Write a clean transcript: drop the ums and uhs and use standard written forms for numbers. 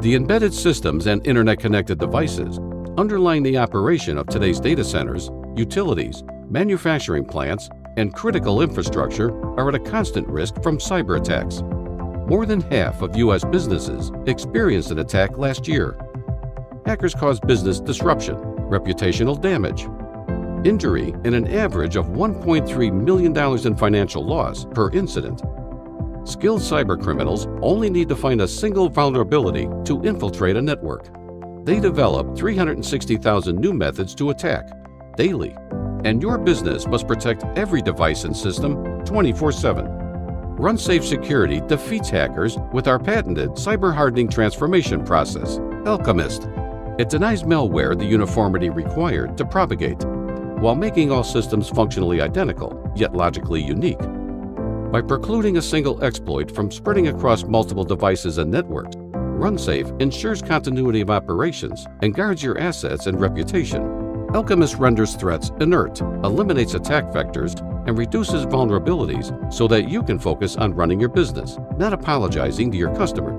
The embedded systems and internet-connected devices underlying the operation of today's data centers, utilities, manufacturing plants, and critical infrastructure are at a constant risk from cyber attacks. More than half of U.S. businesses experienced an attack last year. Hackers caused business disruption, reputational damage, injury, and an average of $1.3 million in financial loss per incident. Skilled cybercriminals only need to find a single vulnerability to infiltrate a network. They develop 360,000 new methods to attack daily, and your business must protect every device and system 24/7. RunSafe Security defeats hackers with our patented cyber-hardening transformation process, Alkemist. It denies malware the uniformity required to propagate, while making all systems functionally identical, yet logically unique. By precluding a single exploit from spreading across multiple devices and networks, RunSafe ensures continuity of operations and guards your assets and reputation. Alkemist renders threats inert, eliminates attack vectors, and reduces vulnerabilities so that you can focus on running your business, not apologizing to your customer.